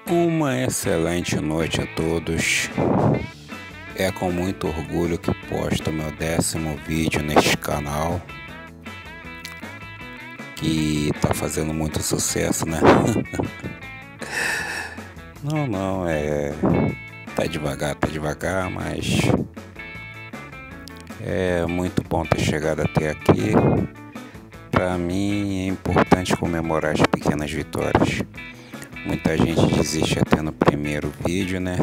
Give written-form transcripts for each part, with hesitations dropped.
Uma excelente noite a todos. É com muito orgulho que posto meu 10º vídeo neste canal, que tá fazendo muito sucesso, né? Não, tá devagar, mas é muito bom ter chegado até aqui. Para mim é importante comemorar as pequenas vitórias. Muita gente desiste até no primeiro vídeo, né?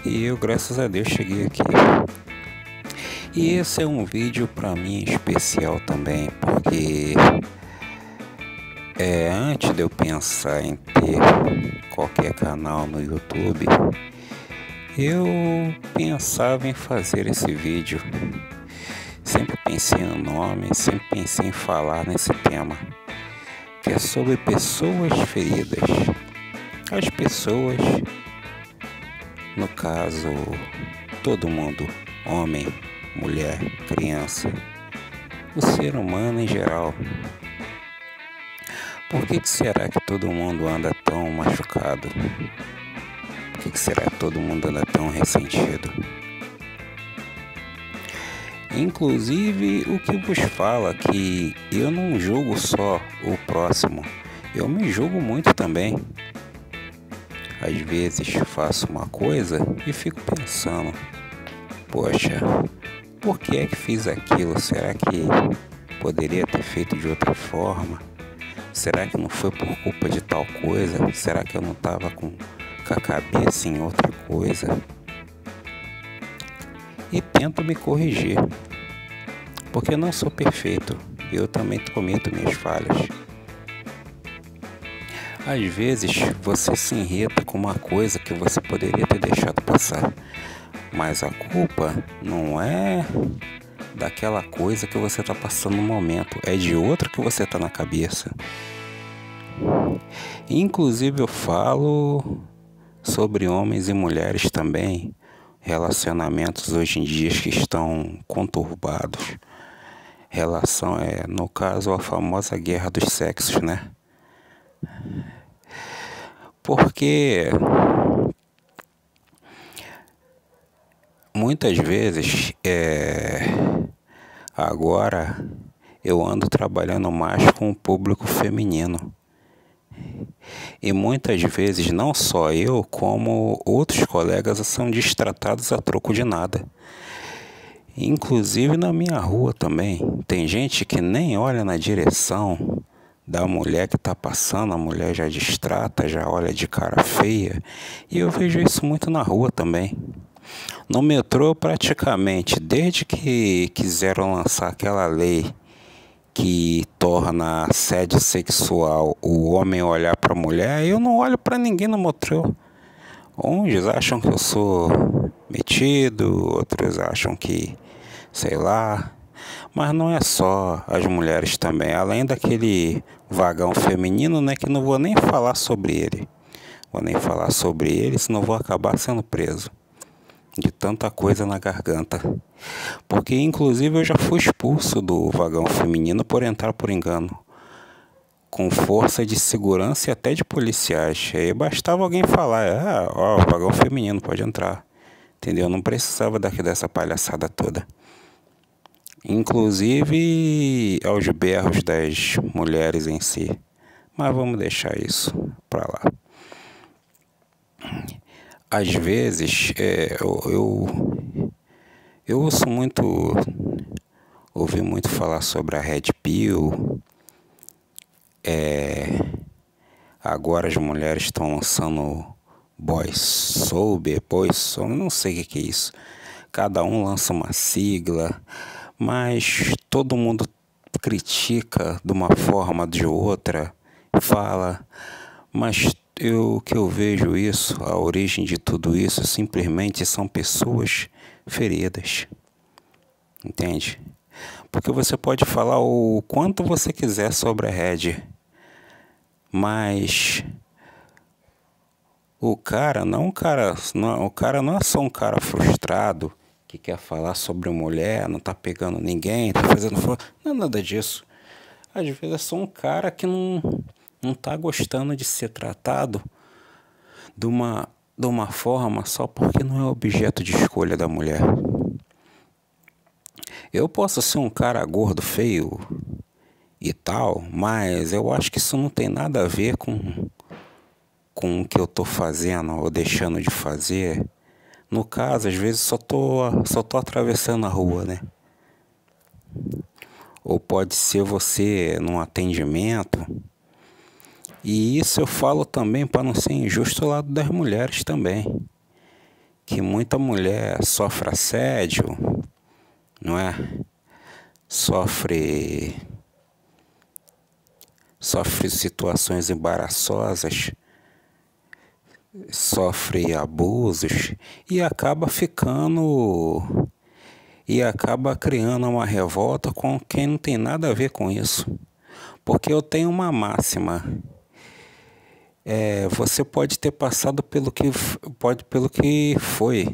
E eu, graças a Deus, cheguei aqui. E esse é um vídeo para mim especial também, porque antes de eu pensar em ter qualquer canal no YouTube, eu pensava em fazer esse vídeo. Sempre pensei no nome, sempre pensei em falar nesse tema, que é sobre pessoas feridas. As pessoas, no caso, todo mundo, homem, mulher, criança, o ser humano em geral. Por que será que todo mundo anda tão machucado? Por que será que todo mundo anda tão ressentido? Inclusive, o que vos fala que eu não julgo só o próximo, eu me julgo muito também. Às vezes faço uma coisa e fico pensando, poxa, por que é que fiz aquilo? Será que poderia ter feito de outra forma? Será que não foi por culpa de tal coisa? Será que eu não estava com a cabeça em outra coisa? E tento me corrigir, porque eu não sou perfeito, eu também cometo minhas falhas. Às vezes você se irrita com uma coisa que você poderia ter deixado passar, mas a culpa não é daquela coisa que você está passando no momento, é de outra que você está na cabeça. Inclusive eu falo sobre homens e mulheres também, relacionamentos hoje em dia que estão conturbados. Relação no caso, a famosa guerra dos sexos, né? Porque muitas vezes agora eu ando trabalhando mais com o público feminino. E muitas vezes não só eu, como outros colegas são destratados a troco de nada. Inclusive na minha rua também. Tem gente que nem olha na direção da mulher que está passando, a mulher já distrata, já olha de cara feia. E eu vejo isso muito na rua também. No metrô, praticamente, desde que quiseram lançar aquela lei que torna assédio sexual o homem olhar para a mulher, eu não olho para ninguém no metrô. Uns acham que eu sou metido, outros acham que, sei lá. Mas não é só as mulheres também, além daquele vagão feminino, né, que não vou nem falar sobre ele. Vou nem falar sobre ele, senão vou acabar sendo preso de tanta coisa na garganta. Porque inclusive eu já fui expulso do vagão feminino por entrar por engano, com força de segurança e até de policiais. Aí bastava alguém falar, vagão feminino, pode entrar. Entendeu? Não precisava dessa palhaçada toda. Inclusive aos berros das mulheres em si. Mas vamos deixar isso pra lá. Às vezes eu ouvi muito falar sobre a Red Pill. Agora as mulheres estão lançando boys sober, não sei o que é isso. Cada um lança uma sigla, mas todo mundo critica de uma forma ou de outra, fala, mas que eu vejo isso, a origem de tudo isso simplesmente são pessoas feridas, entende? Porque você pode falar o quanto você quiser sobre a Red, mas o cara não é só um cara frustrado que quer falar sobre mulher, não tá pegando ninguém, tá fazendo não é nada disso. Às vezes é só um cara que não tá gostando de ser tratado de uma forma só porque não é objeto de escolha da mulher. Eu posso ser um cara gordo, feio e tal, mas eu acho que isso não tem nada a ver com o que eu tô fazendo ou deixando de fazer. No caso, às vezes só tô atravessando a rua, né? Ou pode ser você num atendimento. E isso eu falo também para não ser injusto ao lado das mulheres também. Que muita mulher sofre assédio, não é? Sofre situações embaraçosas, sofre abusos e acaba criando uma revolta com quem não tem nada a ver com isso. Porque eu tenho uma máxima. Você pode ter passado pelo que foi.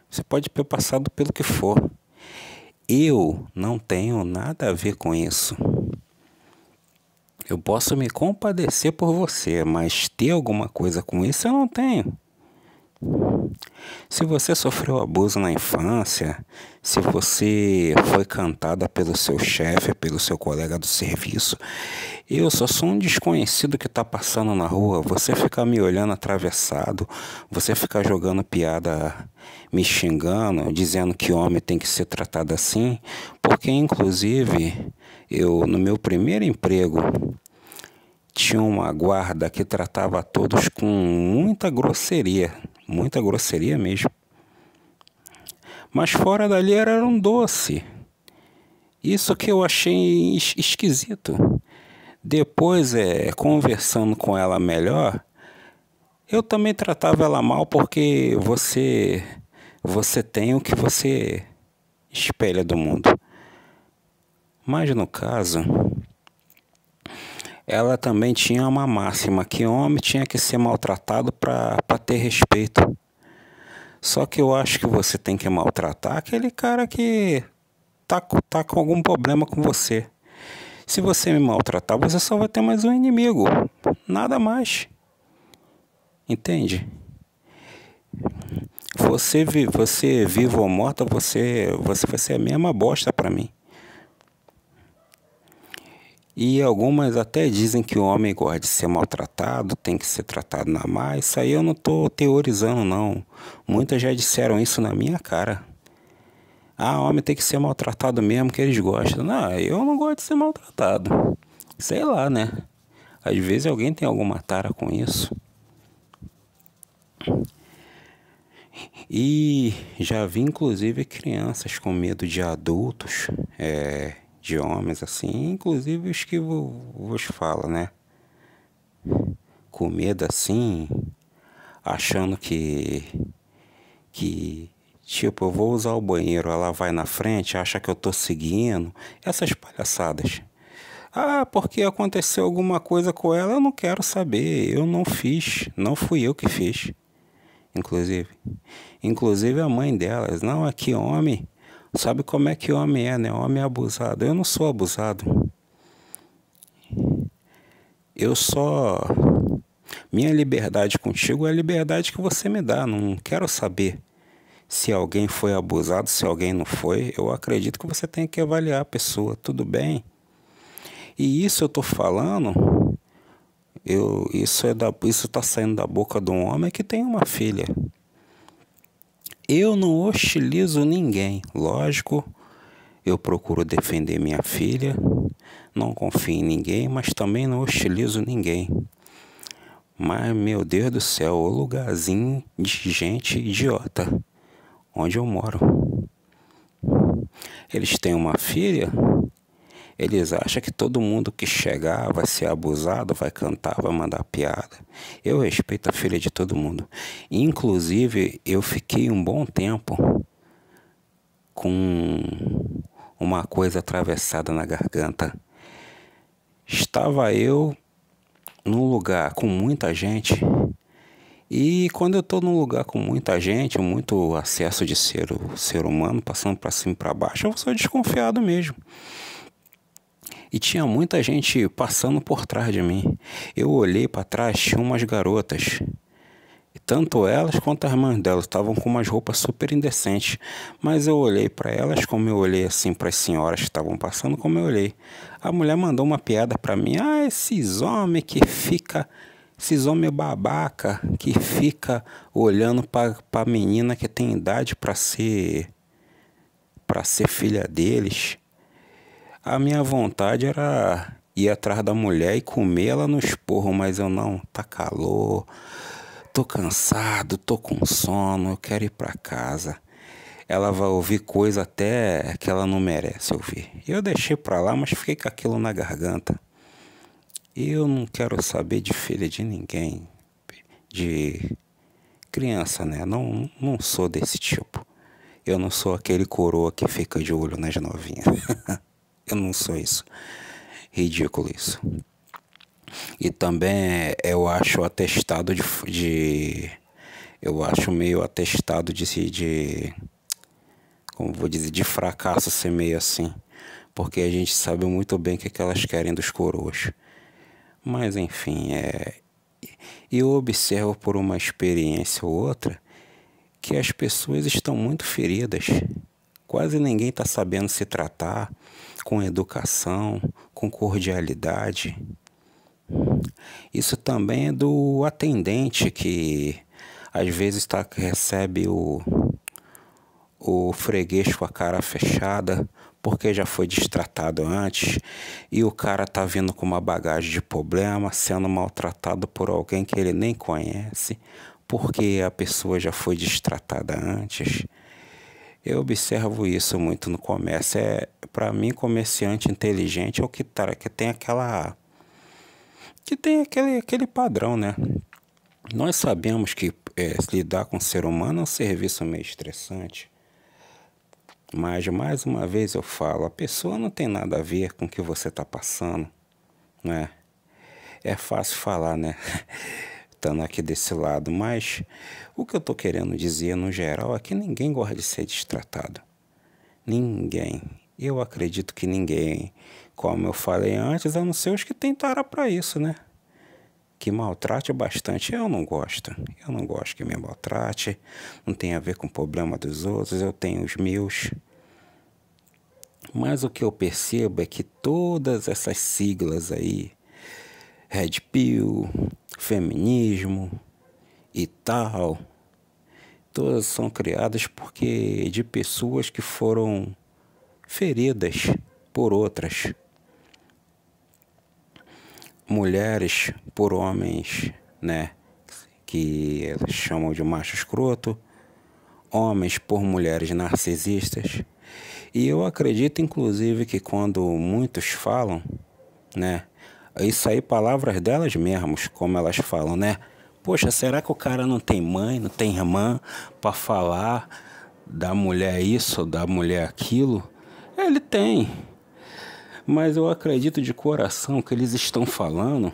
Você pode ter passado pelo que for. Eu não tenho nada a ver com isso. Eu posso me compadecer por você, mas ter alguma coisa com isso eu não tenho. Se você sofreu abuso na infância, se você foi cantada pelo seu chefe, pelo seu colega do serviço, eu só sou um desconhecido que está passando na rua. Você ficar me olhando atravessado, você ficar jogando piada, me xingando, dizendo que homem tem que ser tratado assim, porque inclusive eu no meu primeiro emprego tinha uma guarda que tratava todos com muita grosseria mesmo. Mas fora dali era um doce. Isso que eu achei esquisito. Depois, conversando com ela melhor, eu também tratava ela mal porque você tem o que você espelha do mundo. Mas no caso, ela também tinha uma máxima que homem tinha que ser maltratado para ter respeito. Só que eu acho que você tem que maltratar aquele cara que tá com algum problema com você. Se você me maltratar, você só vai ter mais um inimigo. Nada mais. Entende? Você vivo ou morta, você vai ser a mesma bosta para mim. E algumas até dizem que o homem gosta de ser maltratado, tem que ser tratado na mais. Isso aí eu não estou teorizando, não. Muitas já disseram isso na minha cara. Ah, homem tem que ser maltratado mesmo, que eles gostam. Não, eu não gosto de ser maltratado. Sei lá, né? Às vezes alguém tem alguma tara com isso. E já vi inclusive crianças com medo de adultos, de homens assim, inclusive os que vos falo, né? Com medo assim, achando que tipo, eu vou usar o banheiro, ela vai na frente, acha que eu tô seguindo, essas palhaçadas. Ah, porque aconteceu alguma coisa com ela, eu não quero saber, eu não fiz, não fui eu que fiz. Inclusive a mãe delas, não, é que homem, sabe como é que homem é, né? Homem é abusado. Eu não sou abusado. Eu só... Minha liberdade contigo é a liberdade que você me dá. Não quero saber se alguém foi abusado, se alguém não foi. Eu acredito que você tem que avaliar a pessoa, tudo bem? E isso eu tô falando, isso tá saindo da boca de um homem que tem uma filha. Eu não hostilizo ninguém, lógico, eu procuro defender minha filha, não confio em ninguém, mas também não hostilizo ninguém. Mas, meu Deus do céu, o lugarzinho de gente idiota, onde eu moro. Eles têm uma filha, eles acham que todo mundo que chegar vai ser abusado, vai cantar, vai mandar piada. Eu respeito a filha de todo mundo. Inclusive, eu fiquei um bom tempo com uma coisa atravessada na garganta. Estava eu num lugar com muita gente. E quando eu estou num lugar com muita gente, muito acesso de ser humano, passando para cima e para baixo, eu sou desconfiado mesmo. E tinha muita gente passando por trás de mim. Eu olhei para trás, tinha umas garotas. E tanto elas quanto as mães delas estavam com umas roupas super indecentes. Mas eu olhei para elas como eu olhei assim para as senhoras que estavam passando, como eu olhei. A mulher mandou uma piada para mim. Ah, esses homens babaca que fica olhando para a menina que tem idade para ser filha deles. A minha vontade era ir atrás da mulher e comer ela no esporro, mas eu não, tá calor, tô cansado, tô com sono, eu quero ir pra casa. Ela vai ouvir coisa até que ela não merece ouvir. Eu deixei pra lá, mas fiquei com aquilo na garganta. Eu não quero saber de filha de ninguém, de criança, né? Não sou desse tipo. Eu não sou aquele coroa que fica de olho nas novinhas. Eu não sou isso. Ridículo isso. E também eu acho atestado eu acho meio atestado como vou dizer, de fracasso ser meio assim. Porque a gente sabe muito bem o que elas querem dos coroas. Mas enfim, eu observo por uma experiência ou outra que as pessoas estão muito feridas. Quase ninguém está sabendo se tratar com educação, com cordialidade. Isso também é do atendente que às vezes recebe o freguês com a cara fechada porque já foi destratado antes e o cara tá vindo com uma bagagem de problema, sendo maltratado por alguém que ele nem conhece porque a pessoa já foi destratada antes. Eu observo isso muito no comércio. Para mim, comerciante inteligente é o que tem aquele padrão, né? Nós sabemos que lidar com o ser humano é um serviço meio estressante. Mas, mais uma vez eu falo, a pessoa não tem nada a ver com o que você está passando, né? É fácil falar, né? Estando aqui desse lado, mas o que eu estou querendo dizer no geral é que ninguém gosta de ser destratado. Ninguém. Eu acredito que ninguém, como eu falei antes, a não ser os que tentaram para isso, né? Que maltrate bastante, eu não gosto. Eu não gosto que me maltrate, não tem a ver com o problema dos outros, eu tenho os meus. Mas o que eu percebo é que todas essas siglas aí, Red Pill, feminismo e tal, todas são criadas porque de pessoas que foram feridas por outras. Mulheres por homens, né, que elas chamam de macho escroto, homens por mulheres narcisistas. E eu acredito, inclusive, que quando muitos falam, né, isso aí, palavras delas mesmas, como elas falam, né? Poxa, será que o cara não tem mãe, não tem irmã para falar da mulher isso, da mulher aquilo? Ele tem. Mas eu acredito de coração que eles estão falando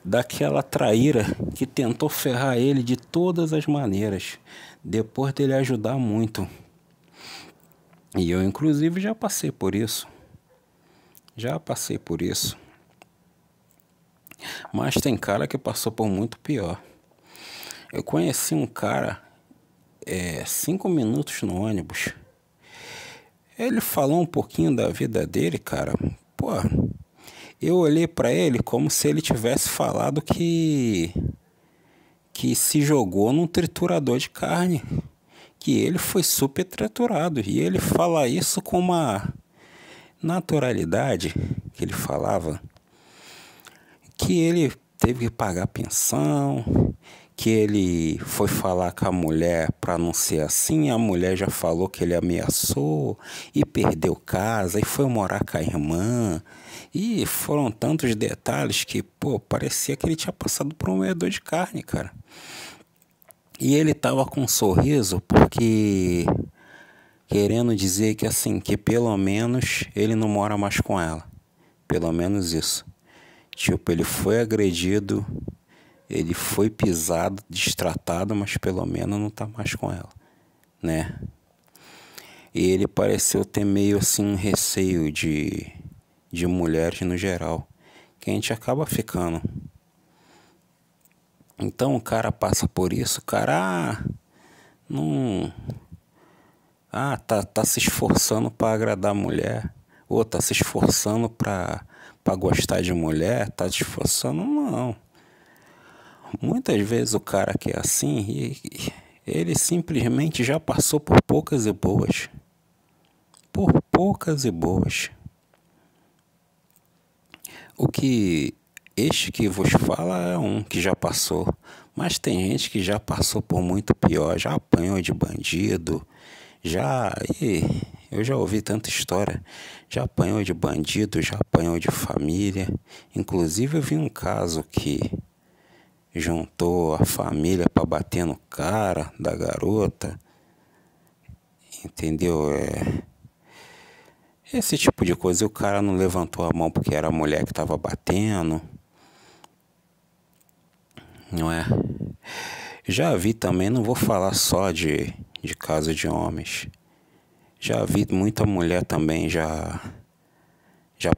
daquela traíra que tentou ferrar ele de todas as maneiras, depois dele ajudar muito. E eu, inclusive, já passei por isso. Já passei por isso. Mas tem cara que passou por muito pior. Eu conheci um cara 5 minutos no ônibus. Ele falou um pouquinho da vida dele, cara. Pô, eu olhei pra ele como se ele tivesse falado que se jogou num triturador de carne. Que ele foi super triturado. E ele fala isso com uma naturalidade que ele falava. Que ele teve que pagar pensão, que ele foi falar com a mulher para não ser assim, a mulher já falou que ele ameaçou e perdeu casa e foi morar com a irmã. E foram tantos detalhes que, pô, parecia que ele tinha passado por um moedor de carne, cara. E ele tava com um sorriso porque querendo dizer que assim, que pelo menos ele não mora mais com ela. Pelo menos isso. Tipo, ele foi agredido, ele foi pisado, destratado, mas pelo menos não tá mais com ela, né? E ele pareceu ter meio assim um receio de de mulheres no geral, que a gente acaba ficando. Então o cara passa por isso, o cara não, tá se esforçando para agradar a mulher, ou tá se esforçando para gostar de mulher, tá se esforçando, não. Muitas vezes o cara que é assim, ele simplesmente já passou por poucas e boas. Por poucas e boas. O que este que vos fala é um que já passou, mas tem gente que já passou por muito pior, já apanhou de bandido, eu já ouvi tanta história, já apanhou de bandido, já apanhou de família. Inclusive eu vi um caso que juntou a família para bater no cara da garota, entendeu? Esse tipo de coisa, o cara não levantou a mão porque era a mulher que estava batendo, não é? Já vi também, não vou falar só de caso de homens, já vi muita mulher também já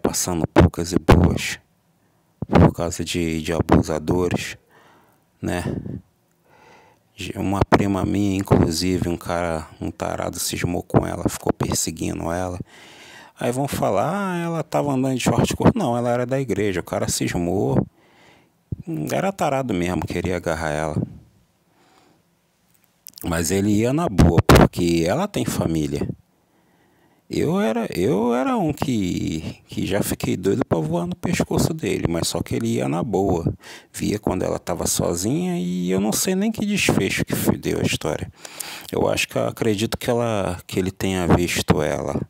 passando poucas e boas por causa de abusadores, né? Uma prima minha, inclusive, um tarado cismou com ela, ficou perseguindo ela. Aí vão falar, ela tava andando de short curto. Não, ela era da igreja, o cara cismou. Era tarado mesmo, queria agarrar ela. Mas ele ia na boa, porque ela tem família. Eu era um que já fiquei doido pra voar no pescoço dele, mas só que ele ia na boa. Via quando ela tava sozinha e eu não sei nem que desfecho que deu a história. Eu acredito que ele tenha visto ela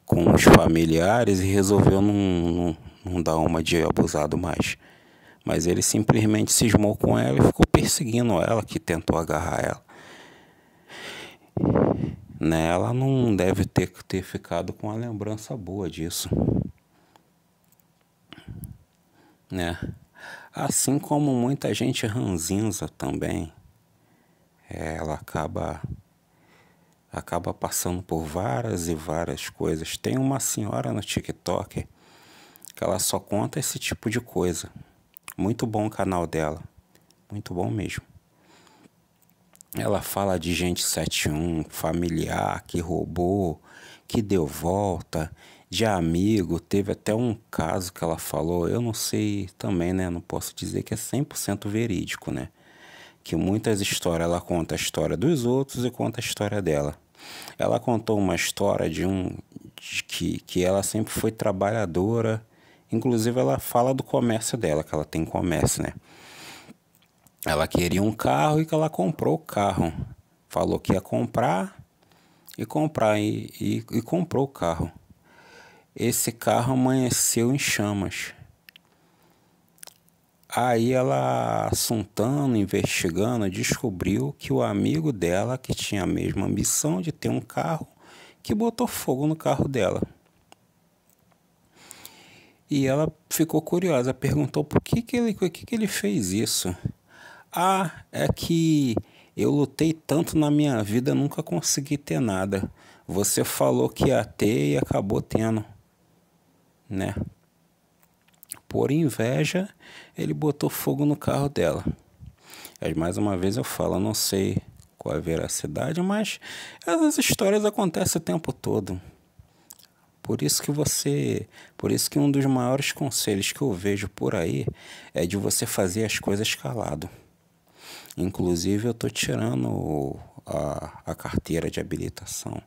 com os familiares e resolveu não dar uma de abusado mais. Mas ele simplesmente cismou com ela e ficou perseguindo ela, que tentou agarrar ela. Né? Ela não deve ter ficado com a lembrança boa disso. Né? Assim como muita gente ranzinza também, ela acaba passando por várias e várias coisas. Tem uma senhora no TikTok que ela só conta esse tipo de coisa. Muito bom o canal dela, muito bom mesmo. Ela fala de gente 71, familiar, que roubou, que deu volta, de amigo. Teve até um caso que ela falou, eu não sei também, né? Não posso dizer que é 100% verídico, né? Que muitas histórias, ela conta a história dos outros e conta a história dela. Ela contou uma história de que ela sempre foi trabalhadora. Inclusive ela fala do comércio dela, que ela tem comércio, né? Ela queria um carro e que ela comprou o carro. Falou que ia comprar e comprou o carro. Esse carro amanheceu em chamas. Aí ela, assuntando, investigando, descobriu que o amigo dela, que tinha a mesma ambição de ter um carro, que botou fogo no carro dela. E ela ficou curiosa, perguntou por que ele fez isso. É que eu lutei tanto na minha vida, nunca consegui ter nada. Você falou que ia ter e acabou tendo, né? Por inveja, ele botou fogo no carro dela. Mas, mais uma vez eu falo, eu não sei qual é a veracidade, mas essas histórias acontecem o tempo todo. Por isso que um dos maiores conselhos que eu vejo por aí é de você fazer as coisas calado. Inclusive eu estou tirando a carteira de habilitação.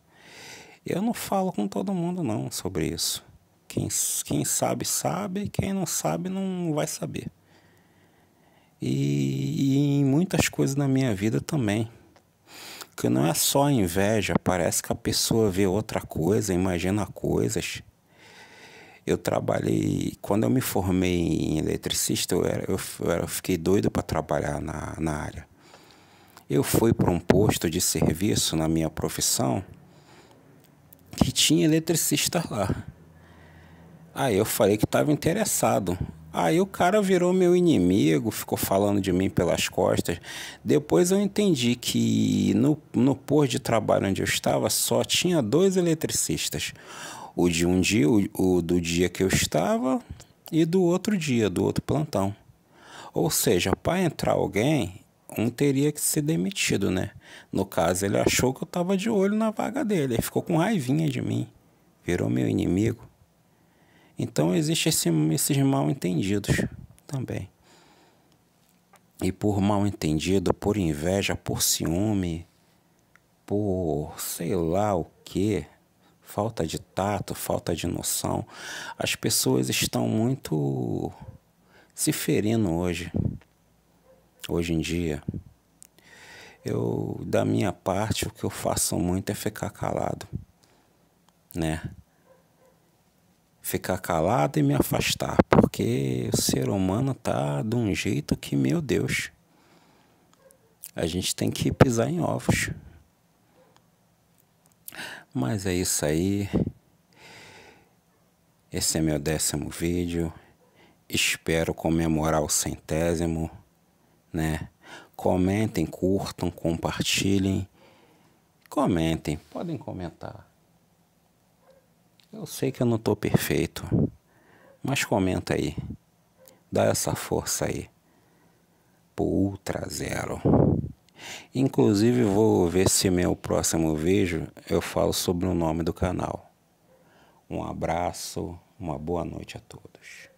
Eu não falo com todo mundo não sobre isso. Quem sabe, sabe. Quem não sabe, não vai saber. E em muitas coisas na minha vida também. Que não é só inveja. Parece que a pessoa vê outra coisa, imagina coisas. Eu trabalhei... Quando eu me formei em eletricista, eu fiquei doido para trabalhar na área. Eu fui para um posto de serviço na minha profissão que tinha eletricista lá. Aí eu falei que estava interessado. Aí o cara virou meu inimigo, ficou falando de mim pelas costas. Depois eu entendi que no posto de trabalho onde eu estava só tinha 2 eletricistas. O de um dia, o do dia que eu estava e do outro dia, do outro plantão. Ou seja, para entrar alguém, um teria que ser demitido, né? No caso, ele achou que eu estava de olho na vaga dele. Ele ficou com raivinha de mim. Virou meu inimigo. Então, existe esses mal-entendidos também. E por mal-entendido, por inveja, por ciúme, por sei lá o quê, falta de tato, falta de noção, as pessoas estão muito se ferindo hoje em dia. Da minha parte, o que eu faço muito é ficar calado, né? Ficar calado e me afastar, porque o ser humano tá de um jeito que, meu Deus, a gente tem que pisar em ovos. Mas é isso aí. Esse é meu 10º vídeo. Espero comemorar o 100º, né? Comentem, curtam, compartilhem. Comentem, podem comentar. Eu sei que eu não estou perfeito, mas comenta aí. Dá essa força aí pro Ultra Zero. Inclusive vou ver se meu próximo vídeo eu falo sobre o nome do canal. Um abraço, uma boa noite a todos.